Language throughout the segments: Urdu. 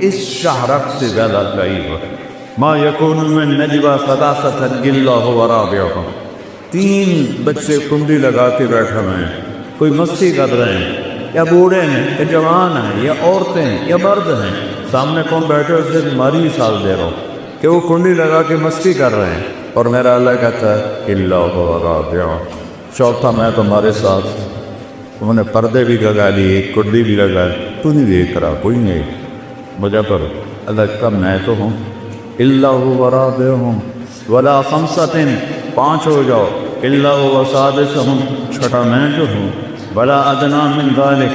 اس شہرک سے زیادہ ضعیف ہے۔ ما یکون من نجوا ثلاثۃ الا هو رابعهم، 3 بچے کنڈی لگا کے بیٹھے ہوئے ہیں، کوئی مستی کر رہے ہیں، یا بوڑھے ہیں یا جوان ہیں یا عورتیں ہیں یا مرد ہیں، سامنے کون بیٹھے اس سے تمہاری مثال دے رہا ہوں کہ وہ کنڈی لگا کے مستی کر رہے ہیں، اور میرا اللہ کہتا ہے الا هو رابعهم، چوتھا میں تمہارے ساتھ۔ انہوں نے پردے بھی لگا لیے، کنڈی بھی لگا لی، تو نہیں دیکھ رہا، کوئی نہیں مجھے پر اللہ کا میں تو ہوں۔ الا هو رابعهم ولا خمسة، 5 ہو جاؤ، الا هو سادسهم، چھٹا میں جو ہوں، ولا ادنى من ذلك،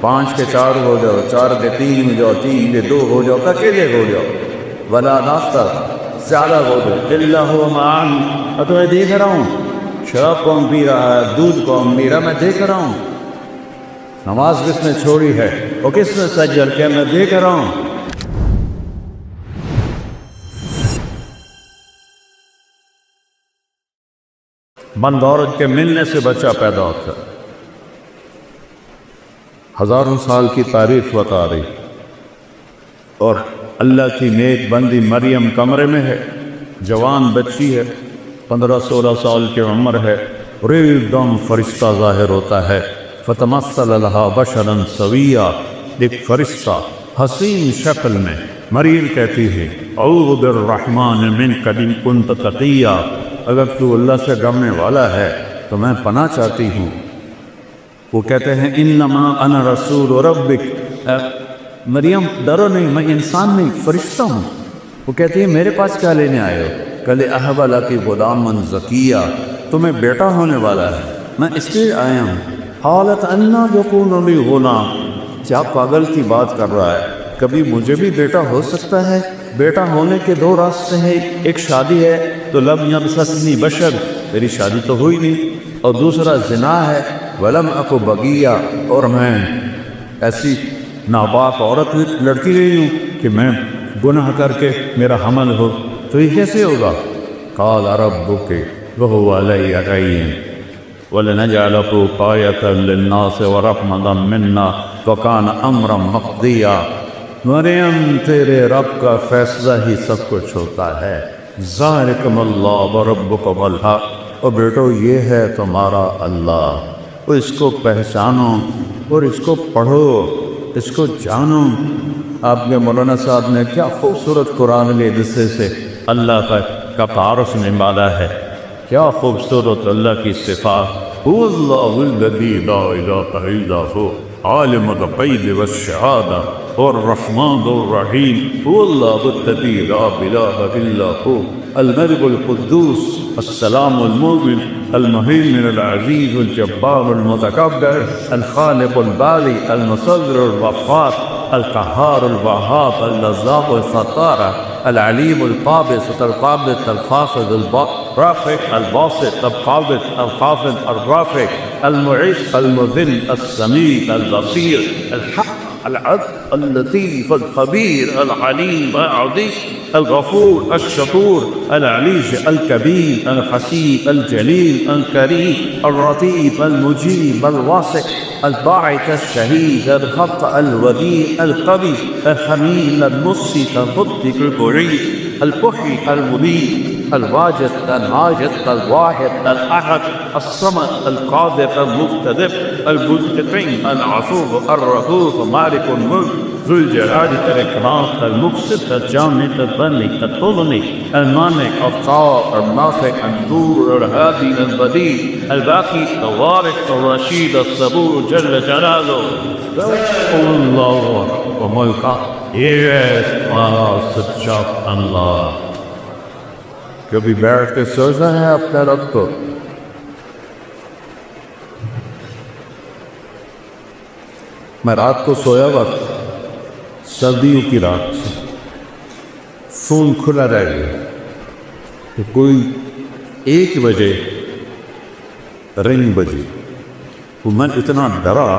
5 کے 4 ہو جاؤ، 4 کے 3 ہو جاؤ، 3 کے 2 ہو جاؤ، اکیلے ہو جاؤ، ولا ناصر، زیادہ ہو جاؤ، الا هو معنا، میں تمہیں دیکھ رہا ہوں، شراب کون پی رہا ہے، دودھ کون پی رہا، میں دیکھ رہا ہوں، نماز کس نے چھوڑی ہے اور کس نے سجل کیا، میں دیکھ رہا ہوں۔ بند عورت کے ملنے سے بچہ پیدا ہوتا ہے، ہزاروں سال کی تاریخ بتا رہی، اور اللہ کی نیک بندی مریم کمرے میں ہے، جوان بچی ہے، 15-16 سال کی عمر ہے، اور ایک دم فرشتہ ظاہر ہوتا ہے، فتمثل لها بشرا سویا، ایک فرشتہ حسین شکل میں، مریم کہتی ہے اعوذ بالرحمن منک ان کنت تقیا، اگر تو اللہ سے ڈرنے والا ہے تو میں پناہ چاہتی ہوں۔ وہ کہتے ہیں انما انا رسول ربک، مریم ڈرو نہیں، میں انسان نہیں، فرشتہ ہوں۔ وہ کہتی ہے میرے پاس کیا لینے آئے ہو؟ کہ اہب لک غلاما زکیا، تمہیں بیٹا ہونے والا ہے، میں اس لیے آیا ہوں۔ قالت انا یکون لی غلام، کیا پاگل کی بات کر رہا ہے، کبھی مجھے بھی بیٹا ہو سکتا ہے؟ بیٹا ہونے کے 2 راستے ہیں، ایک شادی ہے تو لم یمسسنی بشر، میری شادی تو ہوئی نہیں، اور دوسرا زنا ہے، ولم اکو بغیا، اور میں ایسی ناپاک عورت لڑکی رہی ہوں کہ میں گناہ کر کے میرا حمل ہو، تو یہ کیسے ہوگا؟ قال ربک وهو علی ہین وَلَنَجْعَلَهُ آیَةً لِلنَّاسِ وَرَحْمَةً مِنَّا وَكَانَ أَمْرًا مَقْضِيًّا، مریم تیرے رب کا فیصلہ ہی سب کچھ ہوتا ہے، ذَلِكُمُ اللَّهُ وَرَبُّكُمُ الْحَقُّ، اور بیٹو یہ ہے تمہارا اللہ، اور اس کو پہچانو اور اس کو پڑھو، اس کو جانو۔ آپ کے مولانا صاحب نے کیا خوبصورت قرآن کے حصے سے اللہ کا تعارف نمالا ہے، کیا خوبصورت اللہ کی صفات، هو اللہ الذی لا الہ الا هو عالم الغیب والشہادہ الرحمن الرحیم، هو اللہ الذی لا الہ الا هو الملک القدوس السلام المؤمن المهيمن العزیز الجبار المتکبر الخالق الباری المصور الغفار القهار الوهاب الرزاق الستار العلیم القابض القابض الخافض الرافع الباسط القابض الخافض الرافع المعز المذل السمیع البصیر الحق العدل اللطیف الخبیر العلیم العظیم الغفور الشکور العلیج الکبیر الحسیب الجلیل الکریم الرتیب المجیب الواسع الباعث الشهيد الخط الوديع القوي الحميد المقسط المبدع المعيد المحيي المميت الواجد العاجد الواحد الأحد الصمد القادر المقتدر المنتقم العفو الرؤوف مالك الملك ذو الجلال والإكرام المقسط الجامد الغني الطغني المانع الطاهر النافع النور الهادي البديع الباقي الوارث الرشيد الصبور جل جلاله اللہ و ملکہ، یہ ہے تمہارا سچا اللہ۔ کبھی بیٹھ کے سوچا ہے اپنے رب کو؟ میں رات کو سویا وقت، سردیوں کی رات، فون کھلا رہ گیا تو کوئی 1 بجے رنگ بجی، تو میں اتنا ڈرا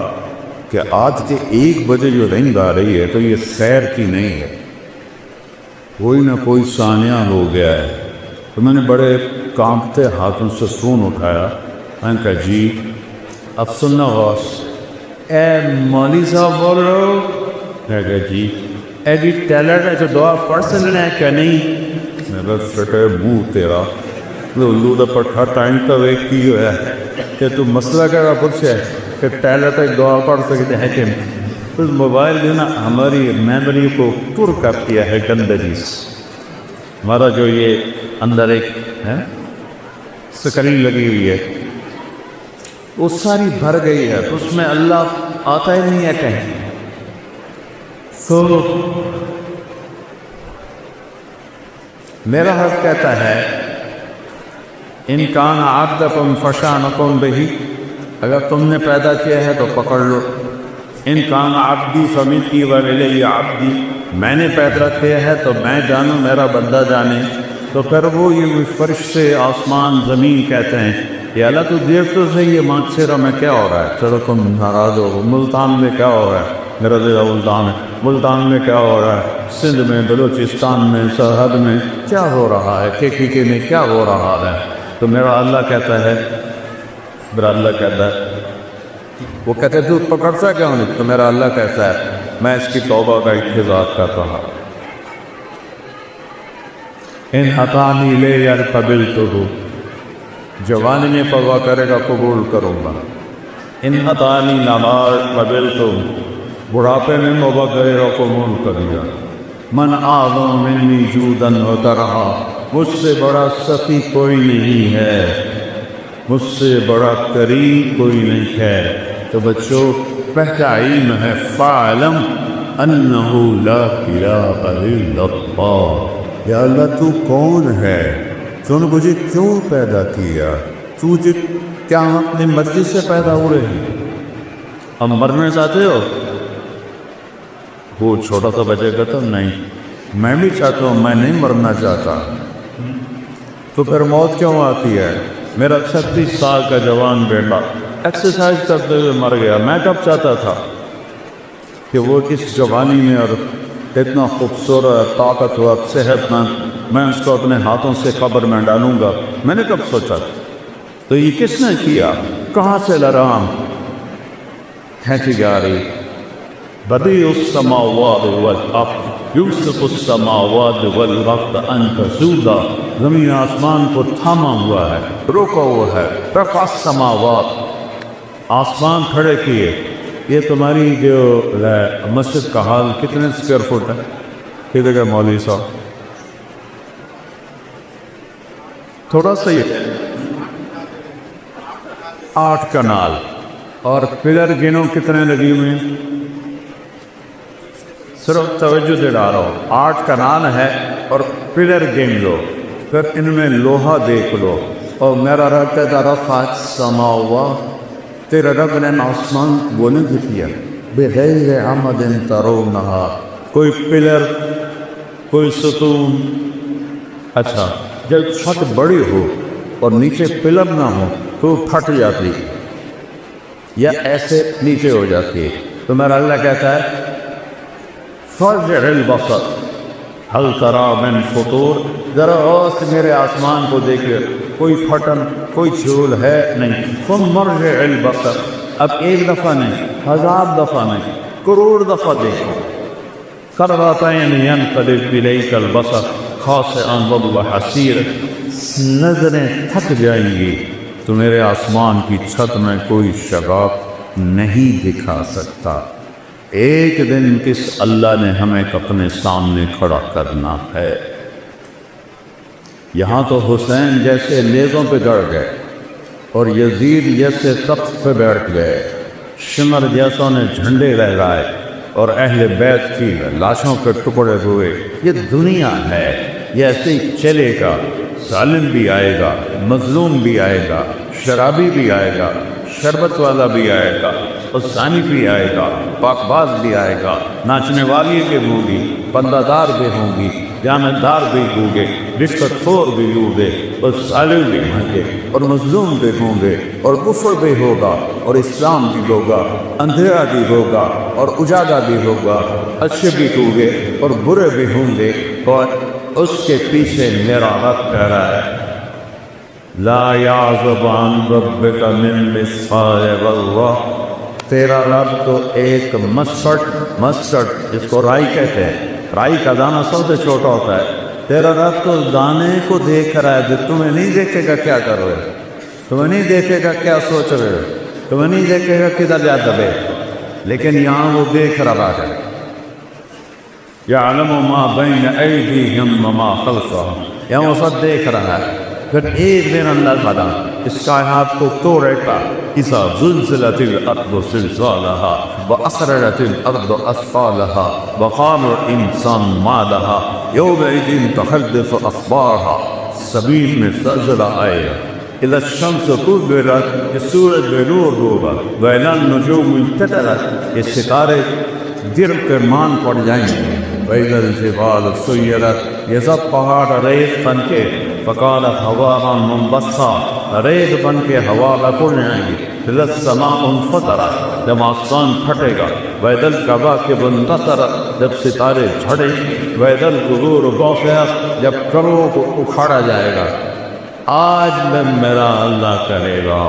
کہ آج کے 1 بجے جو رنگ آ رہی ہے تو یہ خیر کی نہیں ہے، کوئی نہ کوئی سانیہ ہو گیا ہے۔ تو میں نے بڑے کانپتے ہاتھوں سے فون اٹھایا، میں نے کہا جی اب سننا غوث، اے مولوی صاحب بول رہے ہو؟ میں کہا جی، ایڈی ٹیلنٹ ہے جو دعا پڑھ سکنا ہے کہ نہیں؟ میرا سٹے منہ تیرا اللہ دا پٹھا ٹائم کا ویک کی ہوا ہے کہ تو مسئلہ کیا پوچھا ہے کہ ٹیلنٹ ایک دعا پڑھ سکتے ہیں کہ اس موبائل جو نا ہماری میموری کو پر کر دیا ہے گندگی سے. ہمارا جو یہ اندر ایک ہے سکرین لگی ہوئی ہے وہ ساری بھر گئی ہے، تو اس میں اللہ آتا ہی نہیں ہے کہیں. تو میرا حق کہتا ہے ان کان عبدکم فشانکم بہی، اگر تم نے پیدا کیا ہے تو پکڑ لو. ان کان عبدی فمنی والی عبدی، میں نے پیدا کیا ہے تو میں جانوں میرا بندہ جانے. تو پھر وہ یہ فرشتے آسمان زمین کہتے ہیں کہ اللہ تو دیکھ تو صحیح یہ مانچھیرا میں کیا ہو رہا ہے، چلو تم ناراض ہو. ملتان میں کیا ہو رہا ہے، میرا دل ملتان ہے. ملتان میں کیا ہو رہا ہے، سندھ میں، بلوچستان میں، سرحد میں کیا ہو رہا ہے، کے میں کیا ہو رہا ہے. تو میرا اللہ کہتا ہے، میرا اللہ کہتا ہے، وہ کہتے تو پکڑتا کیوں نہیں؟ تو میرا اللہ کہتا ہے میں اس کی توبہ کا انتظار کر رہا. ان عطانی لے یار قبل تو ہو، جوانی میں پرواہ کرے گا قبول کروں گا. ان عطانی نمار قبل تو، بڑھاپے میں توبہ کرے گا قبول کرے گا. من اعظم منی جودن و کرہا، مجھ سے بڑا سخی کوئی نہیں ہے، مجھ سے بڑا کریم کوئی نہیں ہے. تو بچوں پہلا علم ہے فَاعْلَمْ أَنَّهُ لَا إِلَٰهَ إِلَّا اللَّهُ. یا اللہ تو کون ہے، تو نے مجھے کیوں پیدا کیا، تو کیا اپنی مرضی سے پیدا ہو رہی؟ ہم مرنا چاہتے ہو؟ وہ چھوٹا سا بچے کہتا نہیں میں بھی چاہتا ہوں، میں نہیں مرنا چاہتا. تو پھر موت کیوں آتی ہے؟ میرا 36 سال کا جوان بیٹا ایکسرسائز کرتے ہوئے مر گیا. میں کب چاہتا تھا کہ وہ اس جوانی میں اور اتنا خوبصورت، طاقتور، صحت مند، میں اس کو اپنے ہاتھوں سے قبر میں ڈالوں گا. میں نے کب سوچا تھا؟ تو یہ کس نے کیا؟ کہاں سے لرام کھینچی جا رہی. بدیع السماوات والارض یوسف السماوات والارض ان تزولا، زمین آسمان کو تھاما ہوا ہے، روکا ہوا ہے. رفع السماوات، آسمان کھڑے کیے. یہ تمہاری جو مسجد کا حال کتنے اسکوائر فٹ ہے؟ کتنے کا مولوی صاحب؟ تھوڑا سا یہ 8 کنال. اور پلر گنو کتنے لگی ہوئے ہیں؟ صرف توجہ سے ڈالو، 8 کنال ہے اور پلر گن لو، پھر ان میں لوہا دیکھ لو. اور میرا رب کہتا رفع السماوات، تیرا رب نے آسمان وہ نہیں کیا بغیر عمد ترونہا، کوئی پلر، کوئی ستون. اچھا جب چھت بڑی ہو اور نیچے پلر نہ ہو تو پھٹ جاتی یا ایسے نیچے ہو جاتی ہے. تو میرا اللہ کہتا ہے فارجع البصر هل ترى من فطور، ذرا اور سے میرے آسمان کو دیکھے، کوئی پھٹن، کوئی جھول ہے نہیں. ثم ارجع البصر، اب 1 دفعہ نہیں، 1000 دفعہ نہیں، کروڑ دفعہ دیکھو. کرتین ينقلب إليك البصر خاسئا وهو حسير، نظریں تھک جائیں گی تو میرے آسمان کی چھت میں کوئی شگاف نہیں دکھا سکتا. ایک دن کس اللہ نے ہمیں اپنے سامنے کھڑا کرنا ہے. یہاں تو حسین جیسے نیزوں پہ چڑھ گئے اور یزید جیسے تخت پہ بیٹھ گئے، شمر جیسوں نے جھنڈے لہرائے اور اہل بیت کی لاشوں کے ٹکڑے ہوئے. یہ دنیا ہے، یہ ایسے ہی چلے گا. ظالم بھی آئے گا، مظلوم بھی آئے گا، شرابی بھی آئے گا، شربت والا بھی آئے گا، حسانی بھی آئے گا، پاک باز بھی آئے گا، ناچنے والی بھی ہوں گی، پردہ دار بھی ہوں گی، جامت دار بھی ہوں گے، رشوت خور بھی ہوں گے، اور ظالم بھی ہوں گے، اور مظلوم بھی ہوں گے، اور کفر بھی ہوگا، اور اسلام بھی ہوگا، اندھیرا بھی ہوگا، اور اجالا بھی ہوگا، اچھے بھی ہوں گے اور برے بھی ہوں گے. اور اس کے پیچھے میرا رب کہہ رہا ہے لا یعزب عن ربک من مثقال ذرہ، تیرا رب تو ایک مسٹرڈ جس کو رائی کہتے ہیں، رائی کا دانہ سب سے چھوٹا ہوتا ہے، تیرا رب تو دانے کو دیکھ رہا ہے، جو تمہیں نہیں دیکھے گا کیا کر رہے ہو، تمہیں نہیں دیکھے گا کیا سوچ رہے ہو، تمہیں نہیں دیکھے گا کدھر جا دبے، لیکن یہاں وہ دیکھ رہا ہے۔ یعلم ما بین ایدیہم وما خلفہم، یہاں وہ سب دیکھ رہا ہے۔ پھر ایک دن اللہ تعالیٰ اس کائنات کو توڑے گا، اذا زلزلت الارض زلزالہا واخرجت الارض اثقالہا وقال الانسان ما لہا یومئذ تحدث اخبارہا، زمین میں زلزلہ آئے گا، اذا الشمس کورت، یہ سورج بے نور ہوگا، واذا النجوم انفطرت، یہ ستارے گر کر مان پڑ جائیں گے، وَإِذَا الْجِبَالُ سُيِّرَتْ، یہ سب پہاڑ ریت بن کے فَقَالَتْ هَوَاءً مُنبَثًّا، ریت بن کے ہوا میں اڑ جائیں گے، إِذَا السَّمَاءُ انفطرت، جب آسمان پھٹے گا، وَإِذَا الْكَوَاكِبُ انتثرت، جب ستارے جھڑیں، وَإِذَا الْقُبُورُ بُعْثِرَتْ، جب قبروں کو اکھاڑا جائے گا۔ آج میں میرا اللہ کہے گا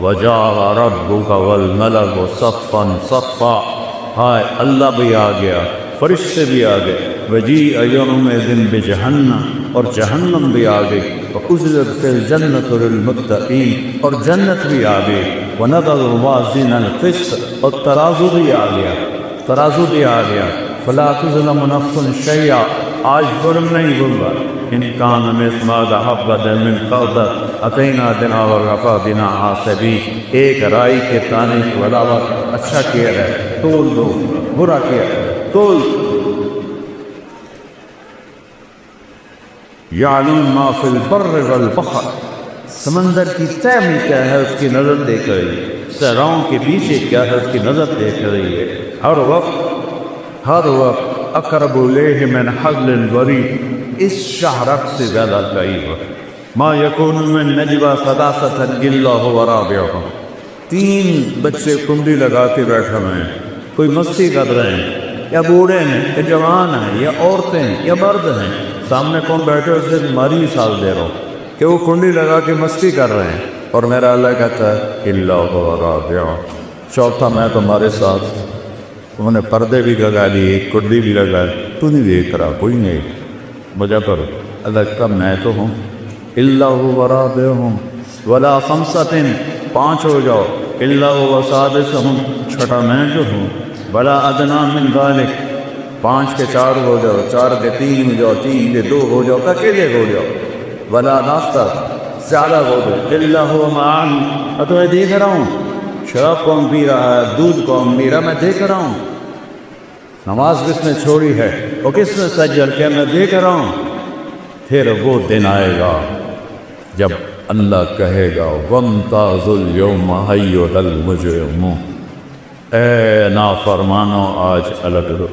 وَجَاءَ رَبُّكَ وَالْمَلَكُ صَفًّا صَفًّا، ہائے اللہ بھی آ گیا، فرشتے بھی آ گئے، وَجِیءَ یَوْمَئِذٍ بِجَہَنَّمَ، اور جہنم بھی آ گئی، وَأُزْلِفَتِ الْجَنَّةُ لِلْمُتَّقِينَ، اور جنت بھی آ گئی، وَنَضَعُ الْمَوَازِينَ الْقِسْطَ، اور ترازو بھی آ گیا، ترازو بھی آ گیا، فَلَا تُظْلَمُ نَفْسٌ شَيْئًا، آج ظلم نہیں ہوگا، إِنْ كَانَ مِثْقَالَ حَبَّةٍ مِّنْ خَرْدَلٍ أَتَيْنَا بِهَا وَكَفَىٰ بِنَا حَاسِبِينَ، ایک رائی کے دانے کے علاوہ اچھا کیا ہے تول دو، برا کیا ہے تول دو۔ یعلم ما فی البر والبحر، سمندر کی تہ میں کیا ہے اس کی نظر دیکھ رہی ہے، صحراؤں کے پیچھے کیا ہے اس کی نظر دیکھ رہی ہے، ہر وقت اقرب الیہ من حبل الورید، اس شاہرگ سے زیادہ قریب ہے۔ ما یکون من نجوی ثلاثۃ الا هو رابعہم، تین بچے کنڈی لگا کے بیٹھے ہوئے ہیں، کوئی مستی کر رہے ہیں، یا بوڑھے ہیں یا جوان ہیں یا عورتیں ہیں یا مرد ہیں، سامنے کون بیٹھے اسے تمہاری مثال دے رہا ہوں کہ وہ کنڈی لگا کے مستی کر رہے ہیں، اور میرا اللہ کہتا ہے الا هو رابعہم، چوتھا میں تمہارے ساتھ۔ انہوں نے پردے بھی لگا لیے، کنڈی بھی لگا لی، تو نہیں دیکھ رہا، کوئی نہیں، وجہ پر اللہ کا میں تو ہوں، الا هو رابعہم ولا خمسۃ، پانچ ہو جاؤ، الا هو سادسہم، چھٹا میں جو ہوں، ولا ادنی من ذلک، پانچ کے چار ہو جاؤ، چار کے تین ہو جاؤ، تین کے دو ہو جاؤ، اکیلے ہو جاؤ، ولا ناستہ، زیادہ ہو جاؤ، الا هو معانی، میں تمہیں دیکھ رہا ہوں، شراب کون پی رہا ہے، دودھ کون پی رہا ہے، میں دیکھ رہا ہوں، نماز کس نے چھوڑی ہے، وہ کس نے سجل کیا، میں دیکھ رہا ہوں۔ پھر وہ دن آئے گا جب اللہ کہے گا وَامْتَازُوا الْيَوْمَ أَيُّهَا الْمُجْرِمُونَ، اے نافرمانو آج الگ رہو۔